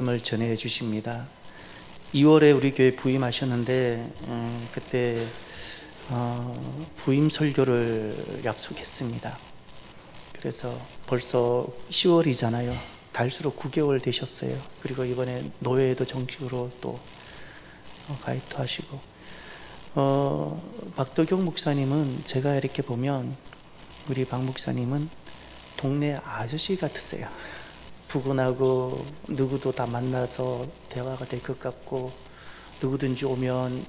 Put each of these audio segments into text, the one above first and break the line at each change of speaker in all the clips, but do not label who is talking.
을 전해 주십니다. 2월에 우리 교회 부임하셨는데 그때 부임 설교를 약속했습니다. 그래서 벌써 10월이잖아요. 달수록 9개월 되셨어요. 그리고 이번에 노예도 정식으로 또 가입도 하시고 박도경 목사님은 제가 이렇게 보면 우리 박 목사님은 동네 아저씨 같으세요. 부근하고 누구도 다 만나서 대화가 될 것 같고 누구든지 오면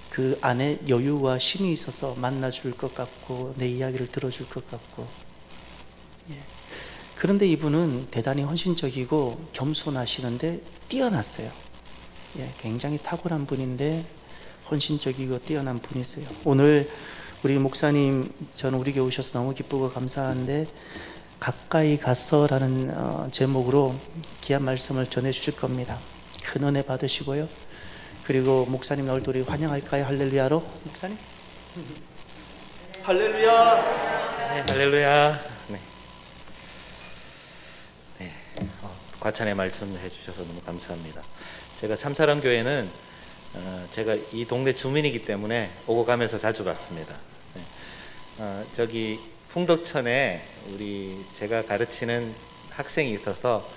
그 안에 여유와 힘이 있어서 만나줄 것 같고 내 이야기를 들어줄 것 같고 그런데 이분은 대단히 헌신적이고 겸손하시는데 뛰어났어요. 굉장히 탁월한 분인데 헌신적이고 뛰어난 분이세요. 오늘 우리 목사님 저는 우리 교회 오셔서 너무 기쁘고 감사한데 가까이 가서라는 제목으로 귀한 말씀을 전해 주실 겁니다. 큰 은혜 받으시고요. 그리고 목사님 나올 때 우리 환영할까요? 할렐루야로. 목사님 할렐루야.
네, 할렐루야. 네. 과찬의 말씀 해주셔서 너무 감사합니다. 제가 참사랑 교회는 제가 이 동네 주민이기 때문에 오고 가면서 자주 봤습니다. 저기 풍덕천에 제가 가르치는 학생이 있어서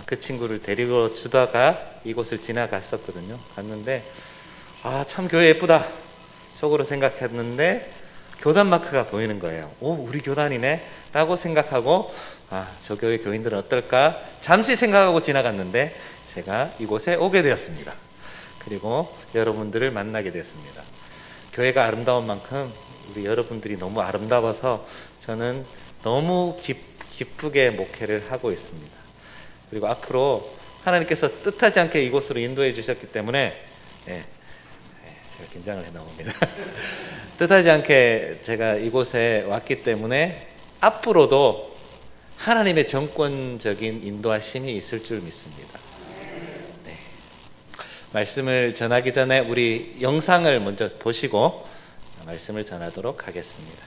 그 친구를 데리고 주다가 이곳을 지나갔었거든요. 갔는데 참 교회 예쁘다 속으로 생각했는데 교단 마크가 보이는 거예요. 오, 우리 교단이네 라고 생각하고 저 교회 교인들은 어떨까 잠시 생각하고 지나갔는데 제가 이곳에 오게 되었습니다. 그리고 여러분들을 만나게 됐습니다. 교회가 아름다운 만큼 우리 여러분들이 너무 아름다워서 저는 너무 기쁘게 목회를 하고 있습니다. 그리고 앞으로 하나님께서 뜻하지 않게 이곳으로 인도해 주셨기 때문에 제가 긴장을 해 나옵니다. 뜻하지 않게 제가 이곳에 왔기 때문에 앞으로도 하나님의 정권적인 인도하심이 있을 줄 믿습니다. 말씀을 전하기 전에 우리 영상을 먼저 보시고 말씀을 전하도록 하겠습니다.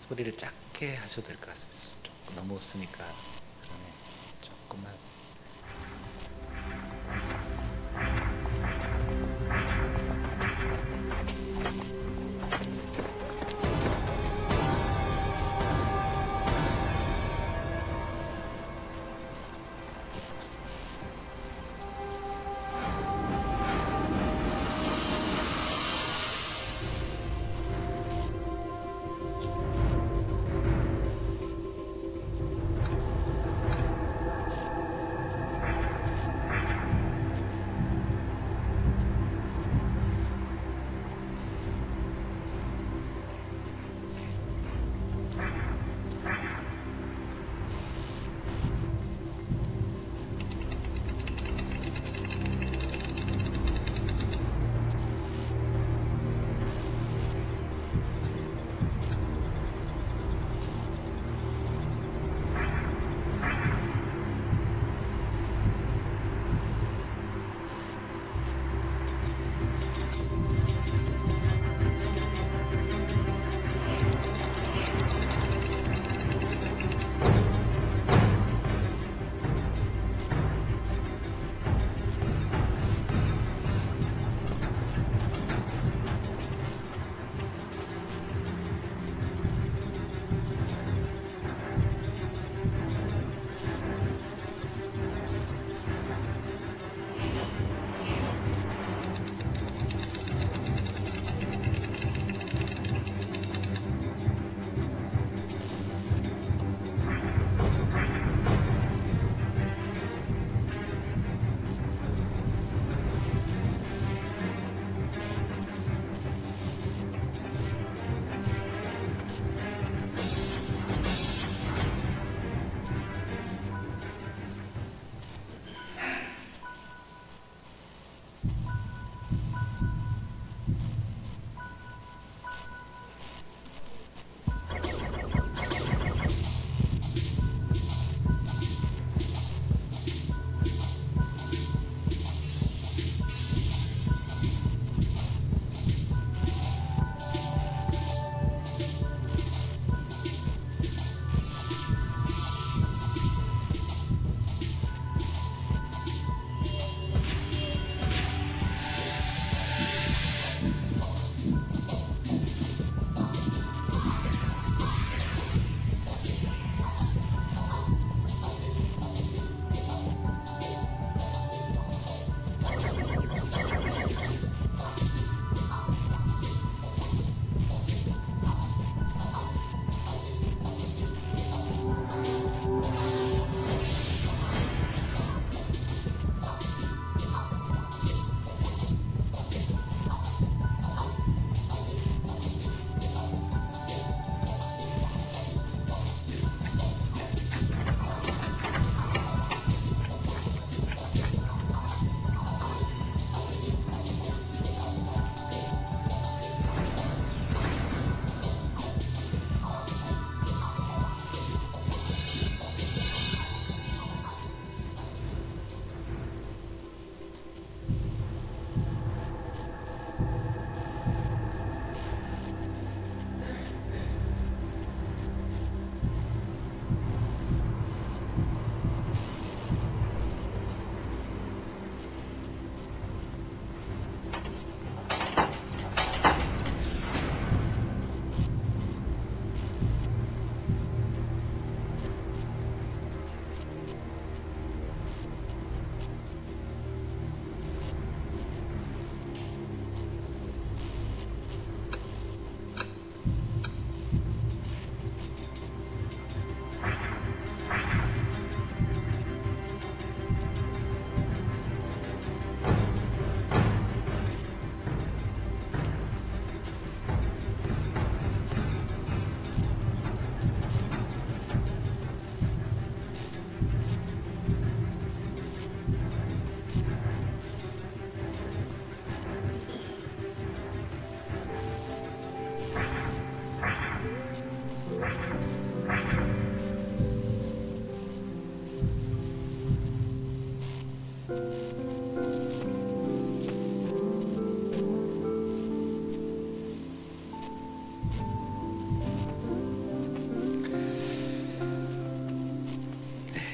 소리를 작게 하셔도 될 것 같습니다. 조금 너무 없으니까 조금만.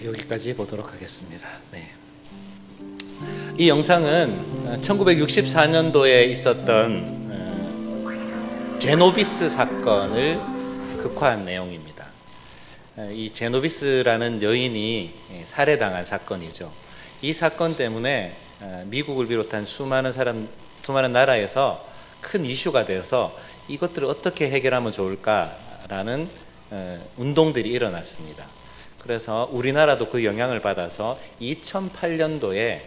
여기까지 보도록 하겠습니다. 네. 이 영상은 1964년도에 있었던 제노비스 사건을 극화한 내용입니다. 이 제노비스라는 여인이 살해당한 사건이죠. 이 사건 때문에 미국을 비롯한 수많은 나라에서 큰 이슈가 되어서 이것들을 어떻게 해결하면 좋을까라는 운동들이 일어났습니다. 그래서 우리나라도 그 영향을 받아서 2008년도에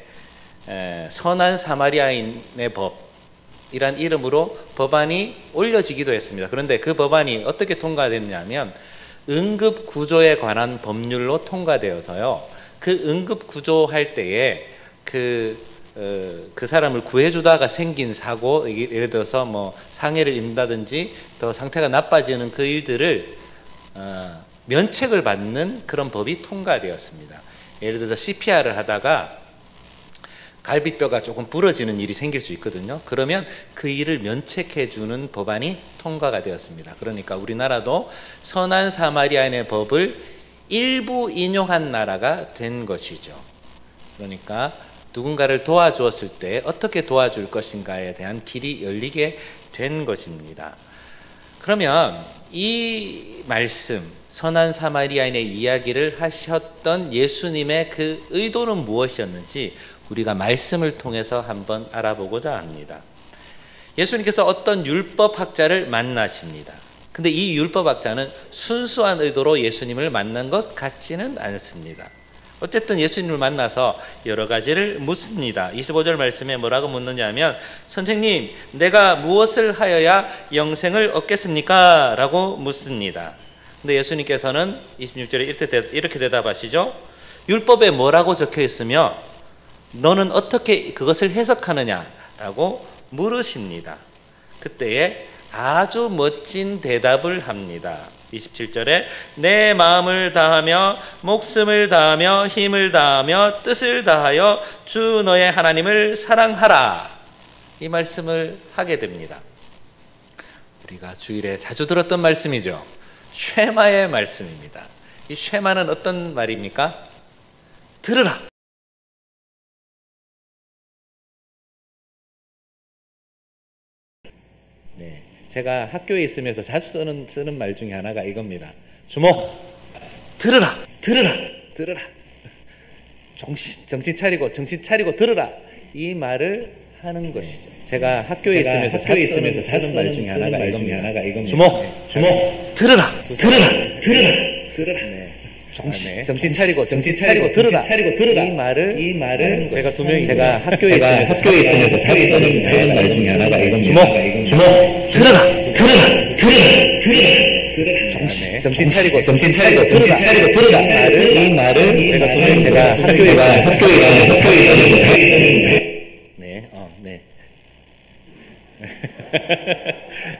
선한 사마리아인의 법이란 이름으로 법안이 올려지기도 했습니다. 그런데 그 법안이 어떻게 통과됐냐면 응급구조에 관한 법률로 통과되어서요. 그 응급구조할 때에 그 사람을 구해주다가 생긴 사고, 예를 들어서 뭐 상해를 입는다든지 더 상태가 나빠지는 그 일들을 면책을 받는 그런 법이 통과되었습니다. 예를 들어서 CPR을 하다가 갈비뼈가 조금 부러지는 일이 생길 수 있거든요. 그러면 그 일을 면책해주는 법안이 통과가 되었습니다. 그러니까 우리나라도 선한 사마리아인의 법을 일부 인용한 나라가 된 것이죠. 그러니까 누군가를 도와주었을 때 어떻게 도와줄 것인가에 대한 길이 열리게 된 것입니다. 그러면 이 말씀, 선한 사마리아인의 이야기를 하셨던 예수님의 그 의도는 무엇이었는지 우리가 말씀을 통해서 한번 알아보고자 합니다. 예수님께서 어떤 율법학자를 만나십니다. 근데 이 율법학자는 순수한 의도로 예수님을 만난 것 같지는 않습니다. 어쨌든 예수님을 만나서 여러 가지를 묻습니다. 25절 말씀에 뭐라고 묻느냐면, 선생님, 내가 무엇을 하여야 영생을 얻겠습니까? 라고 묻습니다. 근데 예수님께서는 26절에 이렇게 대답하시죠. 율법에 뭐라고 적혀 있으며 너는 어떻게 그것을 해석하느냐? 라고 물으십니다. 그때에 아주 멋진 대답을 합니다. 27절에 내 마음을 다하며 목숨을 다하며 힘을 다하며 뜻을 다하여 주 너의 하나님을 사랑하라. 이 말씀을 하게 됩니다. 우리가 주일에 자주 들었던 말씀이죠. 쉐마의 말씀입니다. 이 쉐마는 어떤 말입니까? 들으라. 네, 제가 학교에 있으면서 자주 쓰는 말 중에 하나가 이겁니다. 주목! 들으라! 들으라! 들으라! 정신 차리고 들으라! 이 말을 하는 것이죠. 제가 학교에 있으면서 자주 쓰는 말 중에 하나가 이겁니다. 주목! 들으라! 들으라! 네. 정신 차리고 들으라! 이 말을 제가 학교에 있으면서 자주 쓰는 말 중에 하나가 이겁니다. 주목! 들으라! 정신 차리고 들으라! 이 말을 제가 학교에 있으면서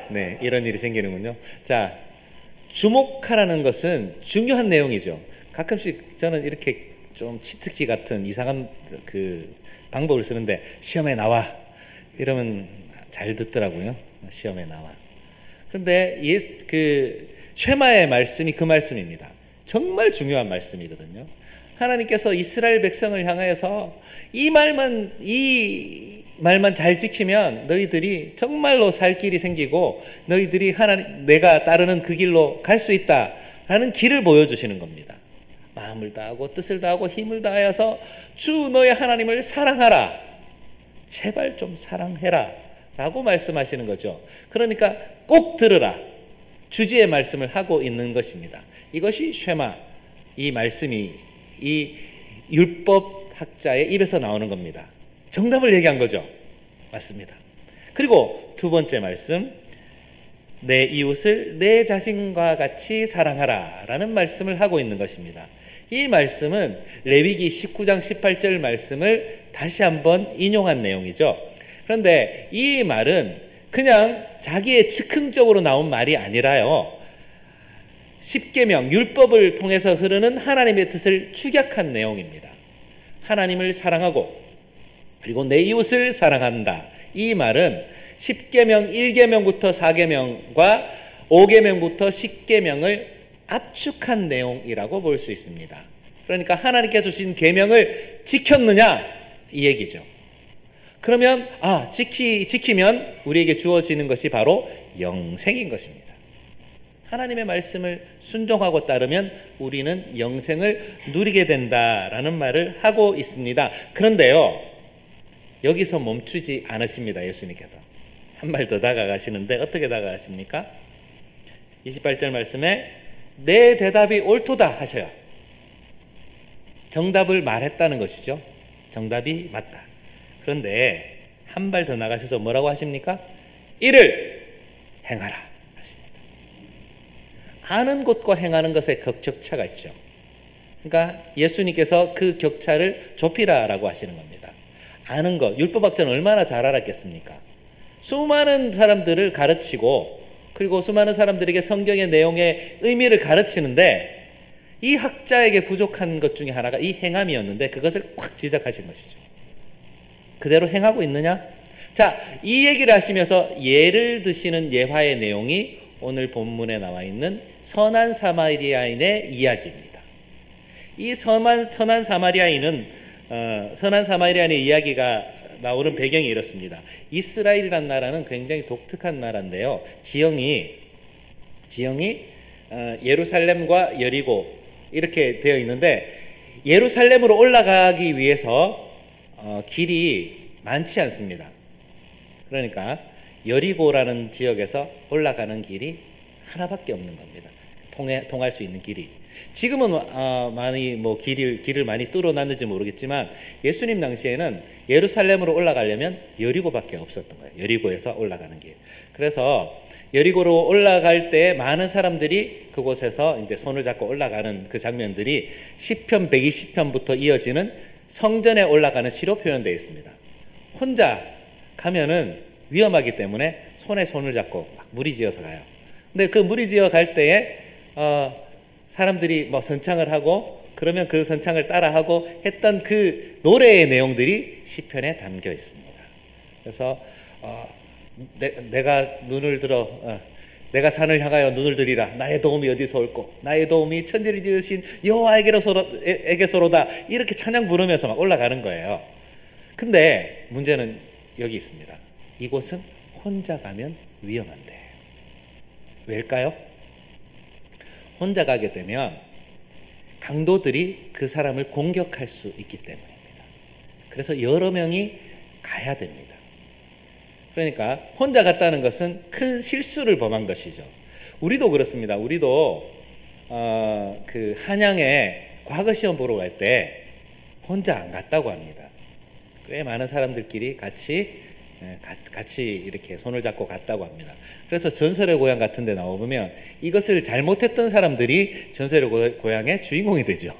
네, 이런 일이 생기는군요. 자, 주목하라는 것은 중요한 내용이죠. 가끔씩 저는 이렇게 좀 치트키 같은 이상한 그 방법을 쓰는데, 시험에 나와 이러면 잘 듣더라고요. 시험에 나와. 그런데 그 쉐마의 말씀이 그 말씀입니다. 정말 중요한 말씀이거든요. 하나님께서 이스라엘 백성을 향하여서 이 말만 잘 지키면 너희들이 정말로 살 길이 생기고 너희들이 내가 따르는 그 길로 갈 수 있다라는 길을 보여주시는 겁니다. 마음을 다하고 뜻을 다하고 힘을 다하여서 주 너의 하나님을 사랑하라. 제발 좀 사랑해라 라고 말씀하시는 거죠. 그러니까 꼭 들으라. 주지의 말씀을 하고 있는 것입니다. 이것이 쉐마, 이 말씀이 이 율법학자의 입에서 나오는 겁니다. 정답을 얘기한 거죠. 맞습니다. 그리고 두 번째 말씀, 내 이웃을 내 자신과 같이 사랑하라 라는 말씀을 하고 있는 것입니다. 이 말씀은 레위기 19장 18절 말씀을 다시 한번 인용한 내용이죠. 그런데 이 말은 그냥 자기의 즉흥적으로 나온 말이 아니라요, 십계명, 율법을 통해서 흐르는 하나님의 뜻을 축약한 내용입니다. 하나님을 사랑하고 그리고 내 이웃을 사랑한다. 이 말은 십계명 1계명부터 4계명과 5계명부터 10계명을 압축한 내용이라고 볼 수 있습니다. 그러니까 하나님께 주신 계명을 지켰느냐 이 얘기죠. 그러면 지키면 우리에게 주어지는 것이 바로 영생인 것입니다. 하나님의 말씀을 순종하고 따르면 우리는 영생을 누리게 된다라는 말을 하고 있습니다. 그런데요, 여기서 멈추지 않으십니다. 예수님께서 한 발 더 다가가시는데 어떻게 다가가십니까? 28절 말씀에 내 대답이 옳도다 하셔요. 정답을 말했다는 것이죠. 정답이 맞다. 그런데 한 발 더 나가셔서 뭐라고 하십니까? 이를 행하라 하십니다. 아는 것과 행하는 것에 격차가 있죠. 그러니까 예수님께서 그 격차를 좁히라라고 하시는 겁니다. 아는 것, 율법학자는 얼마나 잘 알았겠습니까? 수많은 사람들을 가르치고 그리고 수많은 사람들에게 성경의 내용의 의미를 가르치는데 이 학자에게 부족한 것 중에 하나가 이 행함이었는데 그것을 꽉 지적하신 것이죠. 그대로 행하고 있느냐? 자, 이 얘기를 하시면서 예를 드시는 예화의 내용이 오늘 본문에 나와 있는 선한 사마리아인의 이야기입니다. 이 선한 사마리아인의 이야기가 나오는 배경이 이렇습니다. 이스라엘이라는 나라는 굉장히 독특한 나라인데요. 지형이 예루살렘과 여리고 이렇게 되어 있는데 예루살렘으로 올라가기 위해서 길이 많지 않습니다. 그러니까 여리고라는 지역에서 올라가는 길이 하나밖에 없는 겁니다. 통할 수 있는 길이. 지금은 많이 길을 많이 뚫어놨는지 모르겠지만 예수님 당시에는 예루살렘으로 올라가려면 여리고밖에 없었던 거예요. 여리고에서 올라가는 길. 그래서 여리고로 올라갈 때 많은 사람들이 그곳에서 이제 손을 잡고 올라가는 그 장면들이 시편 120편부터 이어지는 성전에 올라가는 시로 표현되어 있습니다. 혼자 가면은 위험하기 때문에 손에 손을 잡고 막 무리지어서 가요. 근데 그 무리지어 갈 때에 사람들이 선창을 하고 그러면 그 선창을 따라하고 했던 그 노래의 내용들이 시편에 담겨 있습니다. 그래서 내가 눈을 들어 내가 산을 향하여 눈을 들이라. 나의 도움이 어디서 올꼬? 나의 도움이 천지를 지으신 여호와에게서로다. 이렇게 찬양 부르면서 막 올라가는 거예요. 근데 문제는 여기 있습니다. 이곳은 혼자 가면 위험한데. 왜일까요? 혼자 가게 되면 강도들이 그 사람을 공격할 수 있기 때문입니다. 그래서 여러 명이 가야 됩니다. 그러니까 혼자 갔다는 것은 큰 실수를 범한 것이죠. 우리도 그렇습니다. 우리도 그 한양에 과거 시험 보러 갈 때 혼자 안 갔다고 합니다. 꽤 많은 사람들끼리 같이 이렇게 손을 잡고 갔다고 합니다. 그래서 전설의 고향 같은 데 나오면 이것을 잘못했던 사람들이 전설의 고향의 주인공이 되죠.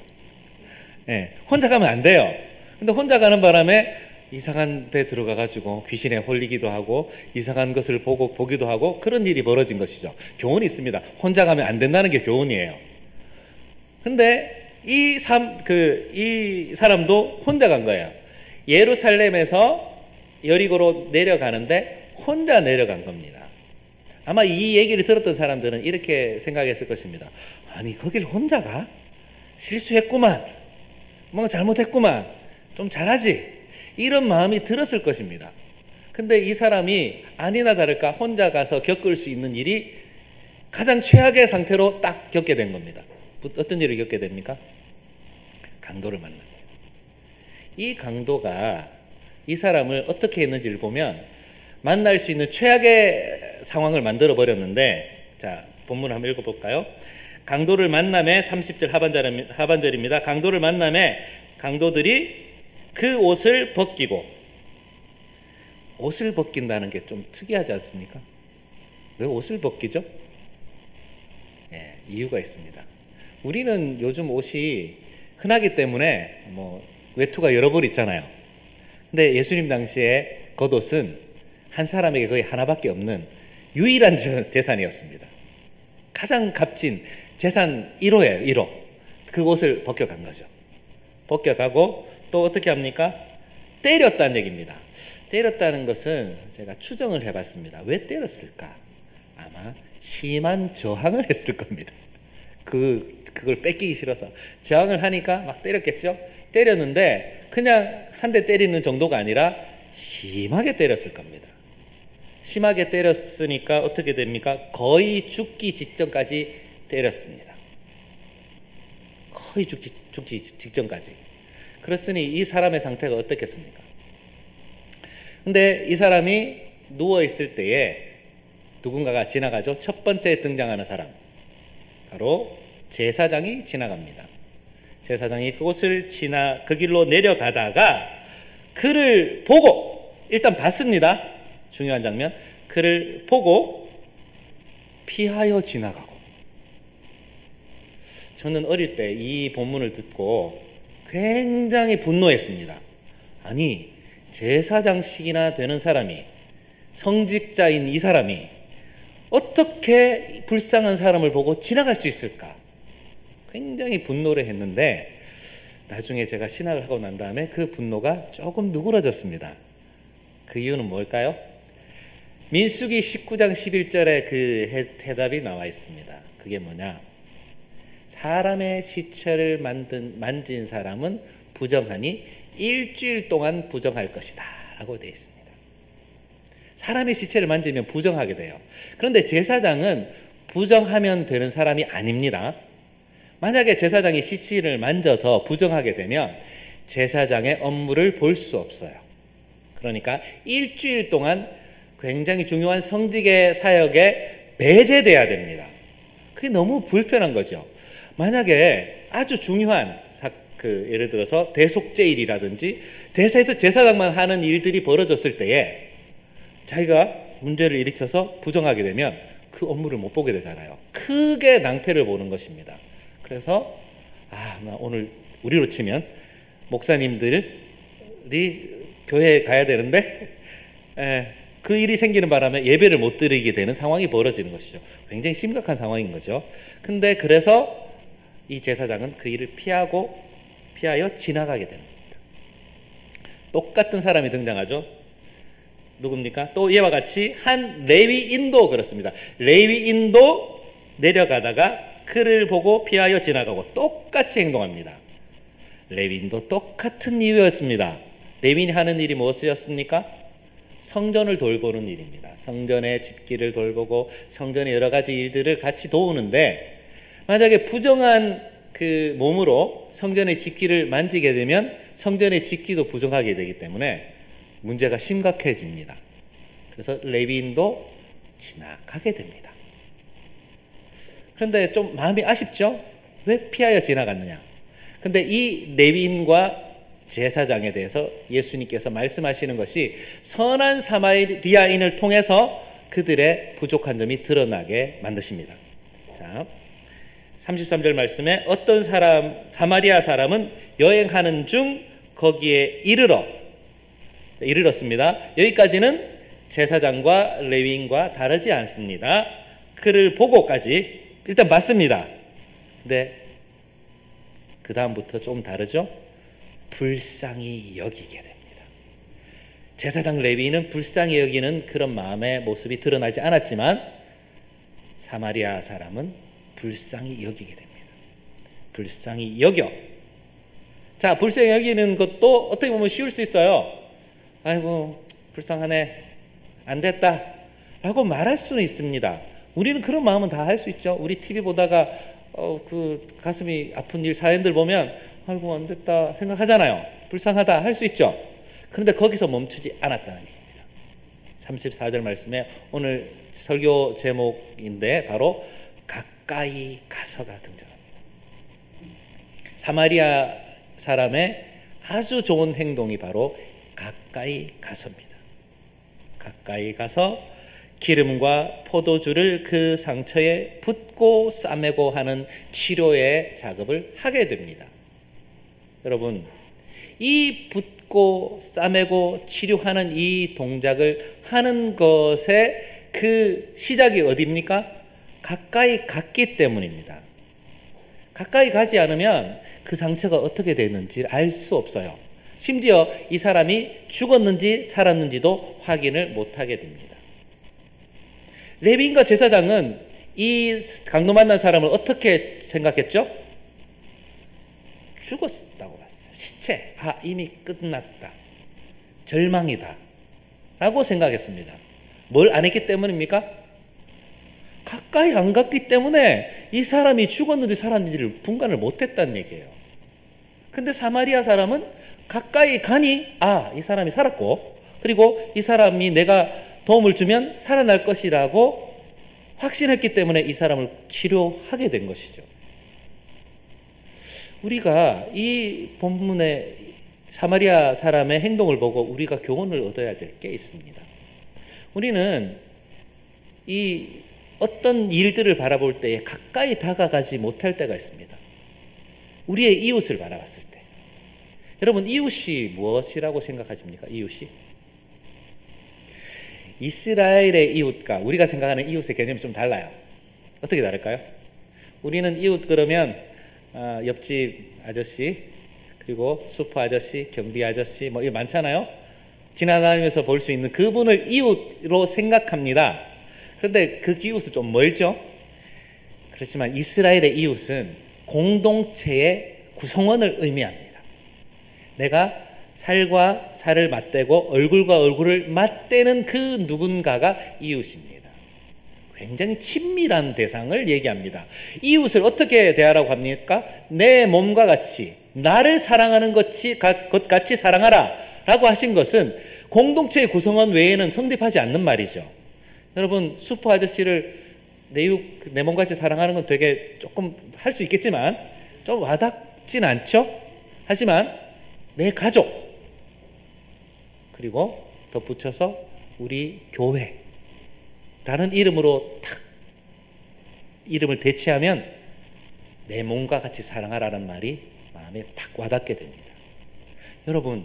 혼자 가면 안 돼요. 근데 혼자 가는 바람에 이상한 데 들어가가지고 귀신에 홀리기도 하고 이상한 것을 보기도 하고 그런 일이 벌어진 것이죠. 교훈이 있습니다. 혼자 가면 안 된다는 게 교훈이에요. 근데 이 사람도 혼자 간 거예요. 예루살렘에서 여리고로 내려가는데 혼자 내려간 겁니다. 아마 이 얘기를 들었던 사람들은 이렇게 생각했을 것입니다. 아니 거길 혼자 가? 실수했구만. 뭔가 잘못했구만. 좀 잘하지. 이런 마음이 들었을 것입니다. 근데 이 사람이 아니나 다를까 혼자 가서 겪을 수 있는 일이 가장 최악의 상태로 딱 겪게 된 겁니다. 어떤 일을 겪게 됩니까? 강도를 만납니다. 이 강도가 이 사람을 어떻게 했는지를 보면 만날 수 있는 최악의 상황을 만들어 버렸는데, 자, 본문 한번 읽어볼까요? 강도를 만남에 30절 하반절입니다. 강도를 만남에 강도들이 그 옷을 벗기고, 옷을 벗긴다는 게 좀 특이하지 않습니까? 왜 옷을 벗기죠? 이유가 있습니다. 우리는 요즘 옷이 흔하기 때문에 외투가 여러 벌 있잖아요. 근데 예수님 당시에 겉옷은 한 사람에게 거의 하나밖에 없는 유일한 재산이었습니다. 가장 값진 재산 1호예요. 1호. 그곳을 벗겨간 거죠. 벗겨가고 또 어떻게 합니까? 때렸다는 얘기입니다. 때렸다는 것은 제가 추정을 해봤습니다. 왜 때렸을까? 아마 심한 저항을 했을 겁니다. 그걸 뺏기기 싫어서 저항을 하니까 막 때렸겠죠. 때렸는데 그냥 한 대 때리는 정도가 아니라 심하게 때렸을 겁니다. 심하게 때렸으니까 어떻게 됩니까? 거의 죽기 직전까지 때렸습니다. 거의 죽기 직전까지. 그렇으니 이 사람의 상태가 어떻겠습니까? 근데 이 사람이 누워있을 때에 누군가가 지나가죠. 첫 번째 등장하는 사람, 바로 제사장이 지나갑니다. 제사장이 그곳을 그 길로 내려가다가 그를 보고, 일단 봤습니다. 중요한 장면. 그를 보고 피하여 지나가고. 저는 어릴 때 이 본문을 듣고 굉장히 분노했습니다. 아니, 제사장식이나 되는 사람이, 성직자인 이 사람이 어떻게 불쌍한 사람을 보고 지나갈 수 있을까? 굉장히 분노를 했는데 나중에 제가 신학을 하고 난 다음에 그 분노가 조금 누그러졌습니다. 그 이유는 뭘까요? 민수기 19장 11절에 그 해답이 나와 있습니다. 그게 뭐냐? 사람의 시체를 만진 사람은 부정하니 일주일 동안 부정할 것이다 라고 되어 있습니다. 사람의 시체를 만지면 부정하게 돼요. 그런데 제사장은 부정하면 되는 사람이 아닙니다. 만약에 제사장이 시체를 만져서 부정하게 되면 제사장의 업무를 볼 수 없어요. 그러니까 일주일 동안 굉장히 중요한 성직의 사역에 배제돼야 됩니다. 그게 너무 불편한 거죠. 만약에 아주 중요한 예를 들어서 대속죄일이라든지 대사에서 제사장만 하는 일들이 벌어졌을 때에 자기가 문제를 일으켜서 부정하게 되면 그 업무를 못 보게 되잖아요. 크게 낭패를 보는 것입니다. 그래서 나 오늘 우리로 치면 목사님들이 교회에 가야 되는데 그 일이 생기는 바람에 예배를 못 드리게 되는 상황이 벌어지는 것이죠. 굉장히 심각한 상황인 거죠. 근데 그래서 이 제사장은 그 일을 피하여 지나가게 됩니다. 똑같은 사람이 등장하죠. 누굽니까? 또 이와 같이 한 레위인도 그렇습니다. 레위인도 내려가다가 그를 보고 피하여 지나가고 똑같이 행동합니다. 레위인도 똑같은 이유였습니다. 레위인이 하는 일이 무엇이었습니까? 성전을 돌보는 일입니다. 성전의 집기를 돌보고 성전의 여러 가지 일들을 같이 도우는데 만약에 부정한 그 몸으로 성전의 집기를 만지게 되면 성전의 집기도 부정하게 되기 때문에 문제가 심각해집니다. 그래서 레위인도 지나가게 됩니다. 그런데 좀 마음이 아쉽죠? 왜 피하여 지나갔느냐? 그런데 이 레위인과 제사장에 대해서 예수님께서 말씀하시는 것이 선한 사마리아인을 통해서 그들의 부족한 점이 드러나게 만드십니다. 자, 33절 말씀에 어떤 사마리아 사람은 여행하는 중 거기에 이르렀습니다. 여기까지는 제사장과 레위인과 다르지 않습니다. 그를 보고까지 일단 봤습니다. 근데 그 다음부터 좀 다르죠? 불쌍히 여기게 됩니다. 제사장 레위인은 불쌍히 여기는 그런 마음의 모습이 드러나지 않았지만 사마리아 사람은 불쌍히 여기게 됩니다. 불쌍히 여겨. 자, 불쌍히 여기는 것도 어떻게 보면 쉬울 수 있어요. 아이고 불쌍하네, 안 됐다 라고 말할 수는 있습니다. 우리는 그런 마음은 다 할 수 있죠. 우리 TV 보다가 그 가슴이 아픈 일 사연들 보면 아이고 안 됐다 생각하잖아요. 불쌍하다 할 수 있죠. 그런데 거기서 멈추지 않았다는 얘기입니다. 34절 말씀에 오늘 설교 제목인데 바로 가까이 가서가 등장합니다. 사마리아 사람의 아주 좋은 행동이 바로 가까이 가서입니다. 가까이 가서 기름과 포도주를 그 상처에 붓고 싸매고 하는 치료의 작업을 하게 됩니다. 여러분, 이 붓고 싸매고 치료하는 이 동작을 하는 것의 그 시작이 어디입니까? 가까이 갔기 때문입니다. 가까이 가지 않으면 그 상처가 어떻게 됐는지 알 수 없어요. 심지어 이 사람이 죽었는지 살았는지도 확인을 못하게 됩니다. 레위인과 제사장은 이 강도 만난 사람을 어떻게 생각했죠? 죽었다고 봤어요. 시체, 이미 끝났다. 절망이다. 라고 생각했습니다. 뭘 안 했기 때문입니까? 가까이 안 갔기 때문에 이 사람이 죽었는지 살았는지를 분간을 못했다는 얘기예요. 근데 사마리아 사람은 가까이 가니 이 사람이 살았고, 그리고 이 사람이 내가 도움을 주면 살아날 것이라고 확신했기 때문에 이 사람을 치료하게 된 것이죠. 우리가 이 본문의 사마리아 사람의 행동을 보고 우리가 교훈을 얻어야 될 게 있습니다. 우리는 이 어떤 일들을 바라볼 때에 가까이 다가가지 못할 때가 있습니다. 우리의 이웃을 바라봤을 때. 여러분, 이웃이 무엇이라고 생각하십니까? 이웃이? 이스라엘의 이웃과 우리가 생각하는 이웃의 개념이 좀 달라요. 어떻게 다를까요? 우리는 이웃 그러면 옆집 아저씨, 그리고 슈퍼 아저씨, 경비 아저씨 뭐 이거 많잖아요. 지나다니면서 볼 수 있는 그분을 이웃으로 생각합니다. 그런데 그 이웃은 좀 멀죠. 그렇지만 이스라엘의 이웃은 공동체의 구성원을 의미합니다. 내가 살과 살을 맞대고 얼굴과 얼굴을 맞대는 그 누군가가 이웃입니다. 굉장히 친밀한 대상을 얘기합니다. 이웃을 어떻게 대하라고 합니까? 내 몸과 같이, 나를 사랑하는 것 같이 사랑하라 라고 하신 것은 공동체의 구성원 외에는 성립하지 않는 말이죠. 여러분, 슈퍼 아저씨를 내 몸같이 사랑하는 건 되게 조금 할 수 있겠지만 좀 와닿진 않죠? 하지만 내 가족, 그리고 덧붙여서 우리 교회라는 이름으로 탁 이름을 대체하면 내 몸과 같이 사랑하라는 말이 마음에 탁 와닿게 됩니다. 여러분,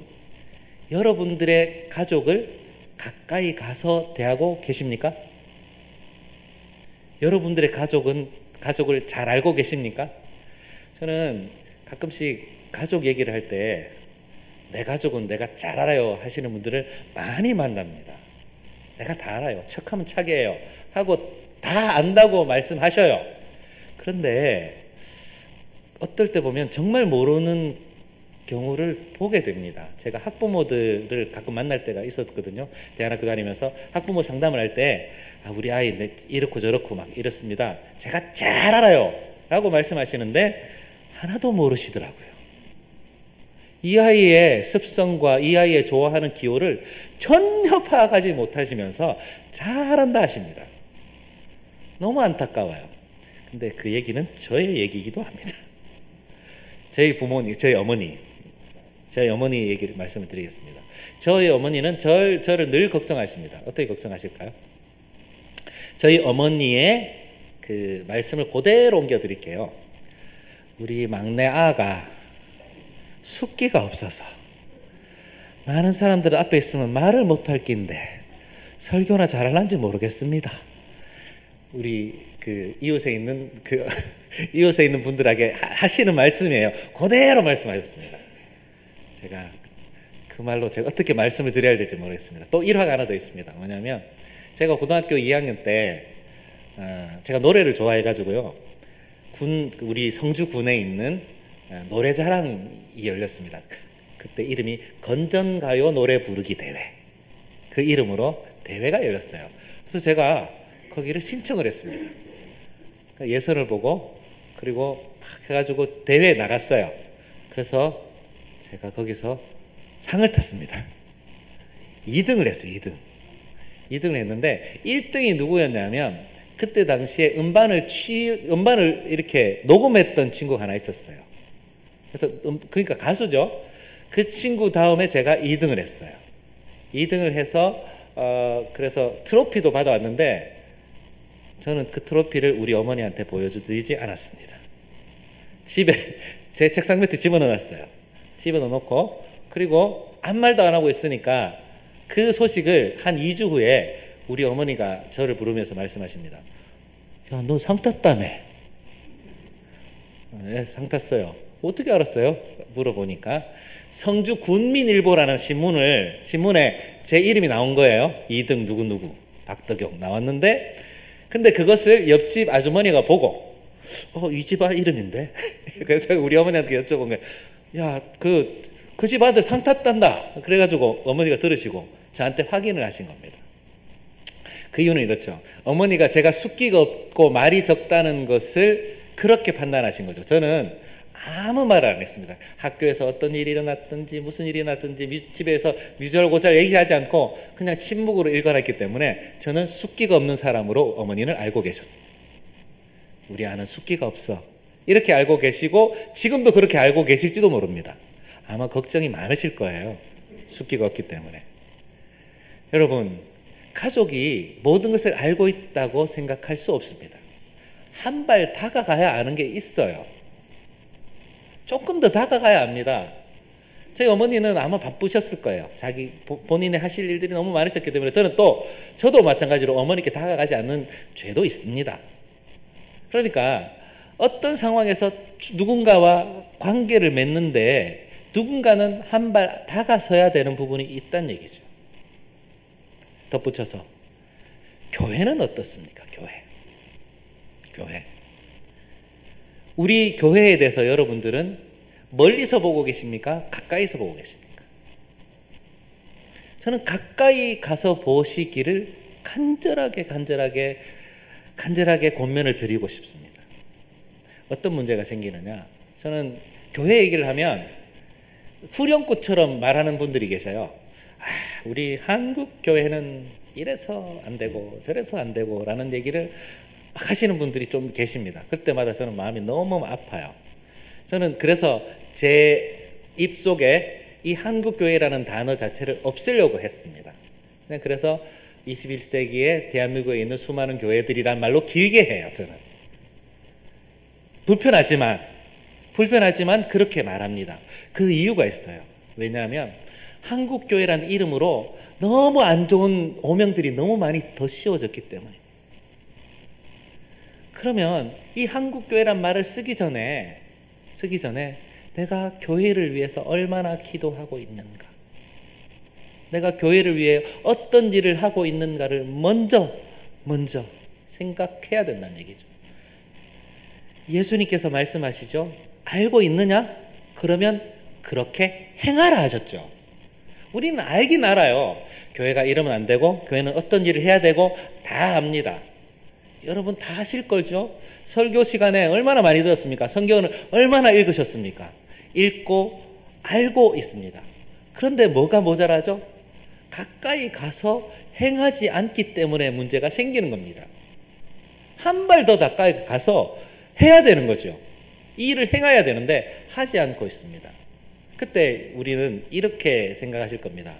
여러분들의 가족을 가까이 가서 대하고 계십니까? 여러분들의 가족을 잘 알고 계십니까? 저는 가끔씩 가족 얘기를 할 때 내 가족은 내가 잘 알아요 하시는 분들을 많이 만납니다. 내가 다 알아요. 척하면 착이에요 하고 다 안다고 말씀하셔요. 그런데 어떨 때 보면 정말 모르는 경우를 보게 됩니다. 제가 학부모들을 가끔 만날 때가 있었거든요. 대안학교 다니면서 학부모 상담을 할 때 우리 아이 이렇고 저렇고 막 이렇습니다. 제가 잘 알아요 라고 말씀하시는데 하나도 모르시더라고요. 이 아이의 습성과 이 아이의 좋아하는 기호를 전혀 파악하지 못하시면서 잘한다 하십니다. 너무 안타까워요. 근데 그 얘기는 저의 얘기이기도 합니다. 저희 부모님, 저희 어머니 얘기를 말씀을 드리겠습니다. 저희 어머니는 저를 늘 걱정하십니다. 어떻게 걱정하실까요? 저희 어머니의 그 말씀을 그대로 옮겨 드릴게요. 우리 막내 아가 숫기가 없어서 많은 사람들 앞에 있으면 말을 못할 낀데 설교나 잘하는지 모르겠습니다. 우리 그 이웃에 있는 분들에게 하시는 말씀이에요. 그대로 말씀하셨습니다. 제가 그 말로 제가 어떻게 말씀을 드려야 될지 모르겠습니다. 또 일화가 하나 더 있습니다. 뭐냐면 제가 고등학교 2학년 때 제가 노래를 좋아해가지고요. 우리 성주군에 있는 노래자랑이 열렸습니다. 그때 이름이 건전가요 노래 부르기 대회, 그 이름으로 대회가 열렸어요. 그래서 제가 거기를 신청을 했습니다. 예선을 보고 그리고 막 해가지고 대회에 나갔어요. 그래서 제가 거기서 상을 탔습니다. 2등을 했어요. 2등을 했는데 1등이 누구였냐면 그때 당시에 음반을 이렇게 녹음했던 친구가 하나 있었어요. 그래서 그러니까 가수죠. 그 친구 다음에 제가 2등을 했어요. 2등을 해서 그래서 트로피도 받아왔는데 저는 그 트로피를 우리 어머니한테 보여드리지 않았습니다. 집에 제 책상 밑에 집어넣어놨어요. 집어넣어놓고 그리고 아무 말도 안 하고 있으니까 그 소식을 한 2주 후에 우리 어머니가 저를 부르면서 말씀하십니다. 야, 너 상 탔다며. 네, 상 탔어요. 어떻게 알았어요? 물어보니까 성주 군민일보라는 신문에 제 이름이 나온 거예요. 2등 누구누구 박덕용 나왔는데, 근데 그것을 옆집 아주머니가 보고 이 집 이름인데 그래서 제가 우리 어머니한테 여쭤본 거예요. 야, 그 집 아들 상 탔단다. 그래가지고 어머니가 들으시고 저한테 확인을 하신 겁니다. 그 이유는 이렇죠. 어머니가 제가 숫기가 없고 말이 적다는 것을 그렇게 판단하신 거죠. 저는 아무 말을 안 했습니다. 학교에서 어떤 일이 일어났든지 무슨 일이 일어났든지 집에서 미절고절 얘기하지 않고 그냥 침묵으로 일관했기 때문에 저는 숫기가 없는 사람으로 어머니는 알고 계셨습니다. 우리 아는 숫기가 없어. 이렇게 알고 계시고 지금도 그렇게 알고 계실지도 모릅니다. 아마 걱정이 많으실 거예요. 숫기가 없기 때문에. 여러분, 가족이 모든 것을 알고 있다고 생각할 수 없습니다. 한 발 다가가야 아는 게 있어요. 조금 더 다가가야 합니다. 저희 어머니는 아마 바쁘셨을 거예요. 자기 본인의 하실 일들이 너무 많으셨기 때문에 저도 마찬가지로 어머니께 다가가지 않는 죄도 있습니다. 그러니까 어떤 상황에서 누군가와 관계를 맺는데 누군가는 한 발 다가서야 되는 부분이 있다는 얘기죠. 덧붙여서 교회는 어떻습니까? 교회. 우리 교회에 대해서 여러분들은 멀리서 보고 계십니까? 가까이서 보고 계십니까? 저는 가까이 가서 보시기를 간절하게 권면을 드리고 싶습니다. 어떤 문제가 생기느냐? 저는 교회 얘기를 하면 후렴구처럼 말하는 분들이 계셔요. 우리 한국 교회는 이래서 안 되고 저래서 안 되고 라는 얘기를 막 하시는 분들이 좀 계십니다. 그때마다 저는 마음이 너무 아파요. 저는 그래서 제 입속에 이 한국교회라는 단어 자체를 없애려고 했습니다. 그래서 21세기에 대한민국에 있는 수많은 교회들이란 말로 길게 해요. 저는 불편하지만 그렇게 말합니다. 그 이유가 있어요. 왜냐하면 한국교회라는 이름으로 너무 안 좋은 오명들이 너무 많이 더 씌워졌기 때문에. 그러면 이 한국교회란 말을 쓰기 전에 내가 교회를 위해서 얼마나 기도하고 있는가, 내가 교회를 위해 어떤 일을 하고 있는가를 먼저 생각해야 된다는 얘기죠. 예수님께서 말씀하시죠. 알고 있느냐? 그러면 그렇게 행하라 하셨죠. 우리는 알긴 알아요. 교회가 이러면 안 되고 교회는 어떤 일을 해야 되고 다 압니다. 여러분 다 하실 걸죠? 설교 시간에 얼마나 많이 들었습니까? 성경을 얼마나 읽으셨습니까? 읽고 알고 있습니다. 그런데 뭐가 모자라죠? 가까이 가서 행하지 않기 때문에 문제가 생기는 겁니다. 한 발 더 가까이 가서 해야 되는 거죠. 이 일을 행해야 되는데 하지 않고 있습니다. 그때 우리는 이렇게 생각하실 겁니다.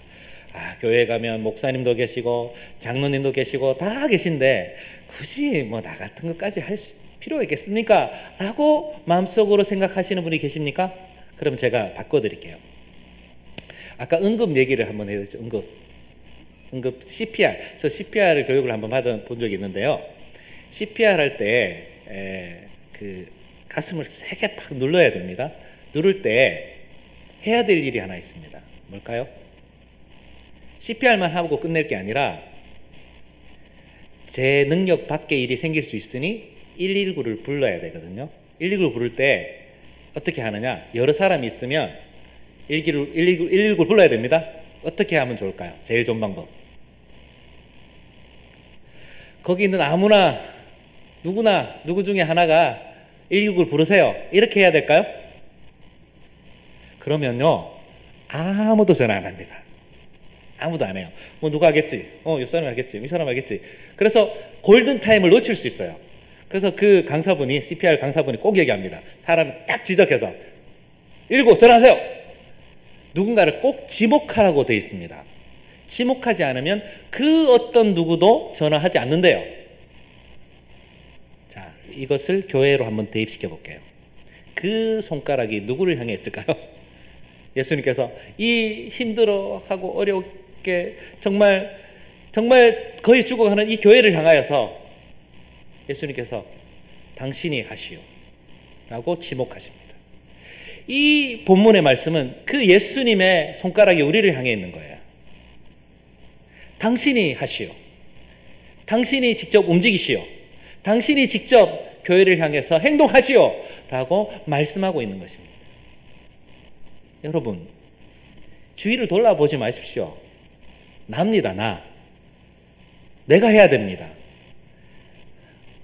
교회 가면 목사님도 계시고 장로님도 계시고 다 계신데 굳이 나 같은 것까지 할 필요가 있겠습니까? 라고 마음속으로 생각하시는 분이 계십니까? 그럼 제가 바꿔드릴게요. 아까 응급 얘기를 한번 해야죠. 응급 CPR. 저 CPR 교육을 한번 받아본 적이 있는데요. CPR 할 때 그 가슴을 세게 팍 눌러야 됩니다. 누를 때 해야 될 일이 하나 있습니다. 뭘까요? CPR만 하고 끝낼 게 아니라 제 능력 밖의 일이 생길 수 있으니 119를 불러야 되거든요. 119를 부를 때 어떻게 하느냐? 여러 사람이 있으면 119를 불러야 됩니다. 어떻게 하면 좋을까요? 제일 좋은 방법. 거기 있는 누구 중에 하나가 119를 부르세요. 이렇게 해야 될까요? 그러면요, 아무도 전화 안 합니다. 아무도 안 해요. 누가 하겠지? 옆 사람이 하겠지? 이 사람 하겠지? 그래서 골든타임을 놓칠 수 있어요. 그래서 그 강사분이, CPR 강사분이 꼭 얘기합니다. 사람이 딱 지적해서 119 전화하세요. 누군가를 꼭 지목하라고 되어 있습니다. 지목하지 않으면 그 어떤 누구도 전화하지 않는데요. 자, 이것을 교회로 한번 대입시켜 볼게요. 그 손가락이 누구를 향해 있을까요? 예수님께서 이 힘들어하고 어렵게 정말 거의 죽어가는 이 교회를 향하여서 예수님께서 당신이 하시오 라고 지목하십니다. 이 본문의 말씀은 그 예수님의 손가락이 우리를 향해 있는 거예요. 당신이 하시오. 당신이 직접 움직이시오. 당신이 직접 교회를 향해서 행동하시오 라고 말씀하고 있는 것입니다. 여러분, 주위를 돌아보지 마십시오. 납니다, 나. 내가 해야 됩니다.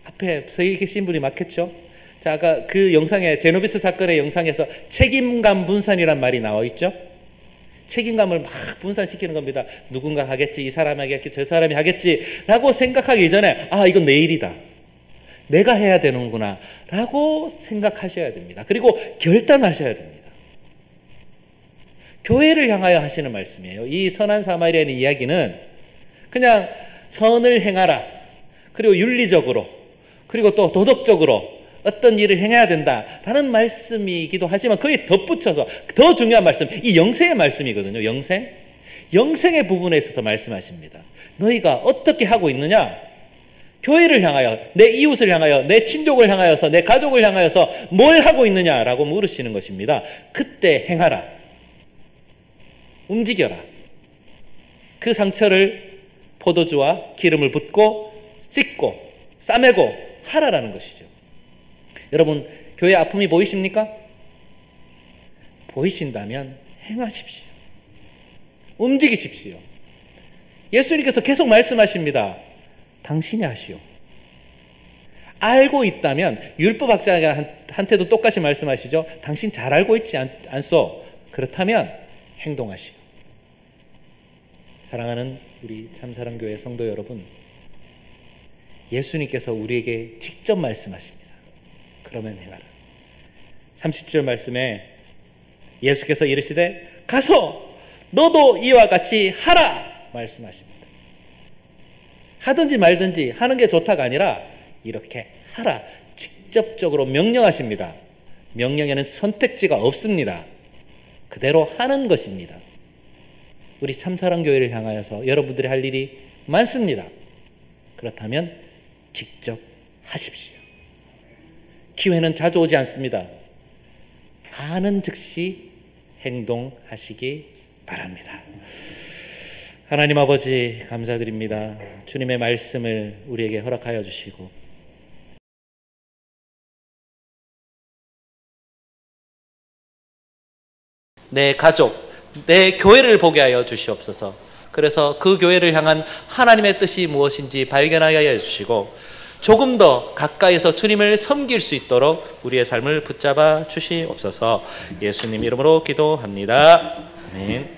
앞에 서 계신 분이 맞겠죠? 자, 아까 그 영상에, 제노비스 사건의 영상에서 책임감 분산이란 말이 나와 있죠? 책임감을 막 분산시키는 겁니다. 누군가 하겠지, 이 사람이 하겠지, 저 사람이 하겠지 라고 생각하기 이전에 아, 이건 내 일이다. 내가 해야 되는구나 라고 생각하셔야 됩니다. 그리고 결단하셔야 됩니다. 교회를 향하여 하시는 말씀이에요. 이 선한 사마리아인의 이야기는 그냥 선을 행하라, 그리고 윤리적으로, 그리고 또 도덕적으로 어떤 일을 행해야 된다라는 말씀이기도 하지만 거기에 덧붙여서 더 중요한 말씀, 이 영생의 말씀이거든요. 영생의 부분에 있어서 말씀하십니다. 너희가 어떻게 하고 있느냐? 교회를 향하여, 내 이웃을 향하여, 내 친족을 향하여서, 내 가족을 향하여서 뭘 하고 있느냐라고 물으시는 것입니다. 그때 행하라. 움직여라. 그 상처를 포도주와 기름을 붓고 씻고 싸매고 하라라는 것이죠. 여러분, 교회 아픔이 보이십니까? 보이신다면 행하십시오. 움직이십시오. 예수님께서 계속 말씀하십니다. 당신이 하시오. 알고 있다면 율법학자한테도 똑같이 말씀하시죠. 당신 잘 알고 있지 않소? 그렇다면 행동하시오. 사랑하는 우리 참사랑교회 성도 여러분, 예수님께서 우리에게 직접 말씀하십니다. 그러면 행하라. 30절 말씀에 예수께서 이르시되 가서 너도 이와 같이 하라 말씀하십니다. 하든지 말든지 하는 게 좋다가 아니라 이렇게 하라. 직접적으로 명령하십니다. 명령에는 선택지가 없습니다. 그대로 하는 것입니다. 우리 참사랑교회를 향하여서 여러분들이 할 일이 많습니다. 그렇다면 직접 하십시오. 기회는 자주 오지 않습니다. 하는 즉시 행동하시기 바랍니다. 하나님 아버지 감사드립니다. 주님의 말씀을 우리에게 허락하여 주시고 내 가족, 내 교회를 보게 하여 주시옵소서. 그래서 그 교회를 향한 하나님의 뜻이 무엇인지 발견하여 주시고 조금 더 가까이서 주님을 섬길 수 있도록 우리의 삶을 붙잡아 주시옵소서. 예수님 이름으로 기도합니다. 아멘.